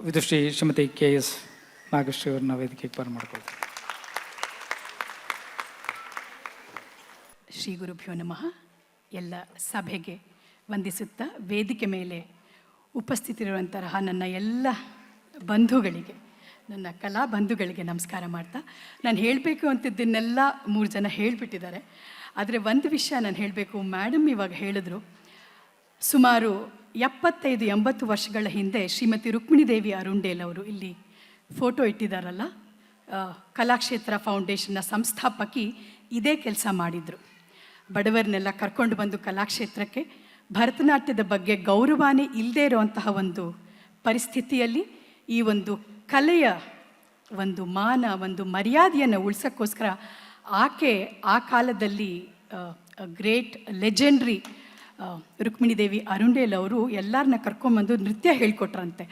ವಿದುಶ್ರೀ Shrimati KS Nagashree ಅವ್ರನ್ನ ವೇದಿಕೆಗೆ ಬರ ಮಾಡ್ಕೊಳ್ತೀವಿ. ಶ್ರೀ ಗುರುಭ್ಯೋ ನಮಃ. ಎಲ್ಲ ಸಭೆಗೆ ವಂದಿಸುತ್ತಾ ವೇದಿಕೆ ಮೇಲೆ ಉಪಸ್ಥಿತಿರುವಂತಹ ನನ್ನ ಎಲ್ಲ ಬಂಧುಗಳಿಗೆ, ನನ್ನ ಕಲಾ ಬಂಧುಗಳಿಗೆ ನಮಸ್ಕಾರ ಮಾಡ್ತಾ, ನಾನು ಹೇಳಬೇಕು ಅಂತಿದ್ದನ್ನೆಲ್ಲ 3 ಜನ ಹೇಳಿಬಿಟ್ಟಿದ್ದಾರೆ. ಆದರೆ ಒಂದು ವಿಷಯ ನಾನು ಹೇಳಬೇಕು. ಮೇಡಮ್ ಇವಾಗ ಹೇಳಿದ್ರು, ಸುಮಾರು 75-80 ವರ್ಷಗಳ ಹಿಂದೆ ಶ್ರೀಮತಿ ರುಕ್ಮಿಣಿದೇವಿ ಅರುಂಡೇಲ್ ಅವರು ಇಲ್ಲಿ ಫೋಟೋ ಇಟ್ಟಿದ್ದಾರಲ್ಲ, ಕಲಾಕ್ಷೇತ್ರ ಫೌಂಡೇಶನ್ನ ಸಂಸ್ಥಾಪಕಿ ಇದೇ ಕೆಲಸ ಮಾಡಿದರು. ಬಡವರನ್ನೆಲ್ಲ ಕರ್ಕೊಂಡು ಬಂದು ಕಲಾಕ್ಷೇತ್ರಕ್ಕೆ ಭರತನಾಟ್ಯದ ಬಗ್ಗೆ ಗೌರವನೇ ಇಲ್ಲದೇ ಇರುವಂತಹ ಒಂದು ಪರಿಸ್ಥಿತಿಯಲ್ಲಿ ಈ ಒಂದು ಕಲೆಯ ಒಂದು ಮಾನ, ಒಂದು ಮರ್ಯಾದೆಯನ್ನು ಉಳಿಸೋಕ್ಕೋಸ್ಕರ ಆಕೆ ಆ ಕಾಲದಲ್ಲಿ ಗ್ರೇಟ್ ಲೆಜೆಂಡ್ರಿ ರುಕ್ಮಿಣಿದೇವಿ ಅರುಂಡೇಲ್ ಅವರು ಎಲ್ಲರನ್ನ ಕರ್ಕೊಂಬಂದು ನೃತ್ಯ ಹೇಳ್ಕೊಟ್ರಂತೆ.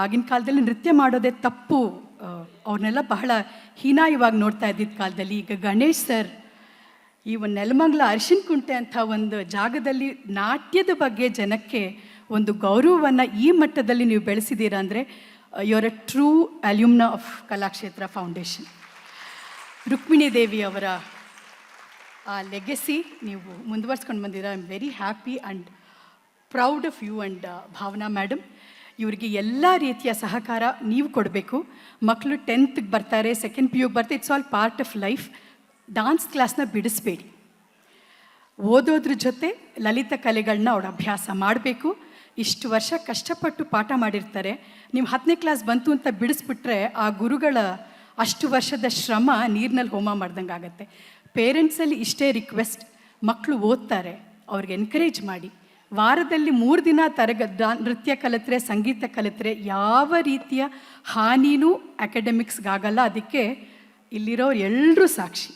ಆಗಿನ ಕಾಲದಲ್ಲಿ ನೃತ್ಯ ಮಾಡೋದೇ ತಪ್ಪು, ಅವ್ರನ್ನೆಲ್ಲ ಬಹಳ ಹೀನಾಯವಾಗಿ ನೋಡ್ತಾ ಇದ್ದಿದ್ದ ಕಾಲದಲ್ಲಿ. ಈಗ ಗಣೇಶ್ ಸರ್ ಈ ಒಂದು ನೆಲಮಂಗಲ ಅರಿಶಿನ ಕುಂಟೆ ಅಂತ ಒಂದು ಜಾಗದಲ್ಲಿ ನಾಟ್ಯದ ಬಗ್ಗೆ ಜನಕ್ಕೆ ಒಂದು ಗೌರವವನ್ನು ಈ ಮಟ್ಟದಲ್ಲಿ ನೀವು ಬೆಳೆಸಿದ್ದೀರಾ ಅಂದರೆ you are a true alumna of Kalakshetra foundation. Rukmini Devi ಅವರ ಆ ಲೆಗೆಸಿ ನೀವು ಮುಂದುವರ್ಸ್ಕೊಂಡು ಬಂದಿರ. I am very happy and proud of you and Bhavana madam. ಇವರಿಗೆ ಎಲ್ಲ ರೀತಿಯ ಸಹಕಾರ ನೀವು ಕೊಡಬೇಕು. ಮಕ್ಕಳು 10th ಬರ್ತಾರೆ, 2nd PU ಬರ್ತಾರೆ, it's all part of life. Dance ಕ್ಲಾಸ್ನ ಬಿಡಿಸ್ಬೇಡಿ. ಓದೋದ್ರ ಜೊತೆ ಲಲಿತ ಕಲೆಗಳನ್ನ ಅವ್ರು ಅಭ್ಯಾಸ ಮಾಡಬೇಕು. ಇಷ್ಟು ವರ್ಷ ಕಷ್ಟಪಟ್ಟು ಪಾಠ ಮಾಡಿರ್ತಾರೆ, ನೀವು 10ನೇ ಕ್ಲಾಸ್ ಬಂತು ಅಂತ ಬಿಡಿಸ್ಬಿಟ್ರೆ ಆ ಗುರುಗಳ ಅಷ್ಟು ವರ್ಷದ ಶ್ರಮ ನೀರಿನಲ್ಲಿ ಹೋಮ ಮಾಡ್ದಂಗೆ ಆಗುತ್ತೆ. ಪೇರೆಂಟ್ಸಲ್ಲಿ ಇಷ್ಟೇ ರಿಕ್ವೆಸ್ಟ್, ಮಕ್ಕಳು ಓದ್ತಾರೆ, ಅವ್ರಿಗೆ ಎನ್ಕರೇಜ್ ಮಾಡಿ. ವಾರದಲ್ಲಿ 3 ದಿನ ನೃತ್ಯ ಕಲಿತ್ರೆ, ಸಂಗೀತ ಕಲಿತ್ರೆ ಯಾವ ರೀತಿಯ ಹಾನಿನೂ ಅಕಾಡೆಮಿಕ್ಸ್ಗಾಗಲ್ಲ. ಅದಕ್ಕೆ ಇಲ್ಲಿರೋರು ಎಲ್ಲರೂ ಸಾಕ್ಷಿ.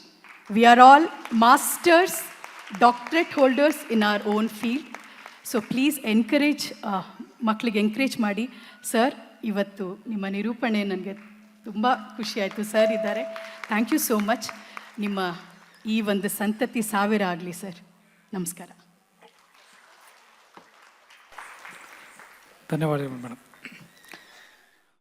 We are all masters, doctorate holders in our own field. So please encourage, ಮಕ್ಕಳಿಗೆ ಎನ್ಕರೇಜ್ ಮಾಡಿ. ಸರ್, ಇವತ್ತು ನಿಮ್ಮ ನಿರೂಪಣೆ ನನಗೆ ತುಂಬ ಖುಷಿಯಾಯಿತು. ಸರ್ ಇದ್ದಾರೆ, ಥ್ಯಾಂಕ್ ಯು ಸೋ ಮಚ್. ನಿಮ್ಮ ಈ ಒಂದು ಸಂತತಿ 1000 ಆಗಲಿ ಸರ್. ನಮಸ್ಕಾರ. ಧನ್ಯವಾದಗಳು ಮೇಡಮ್.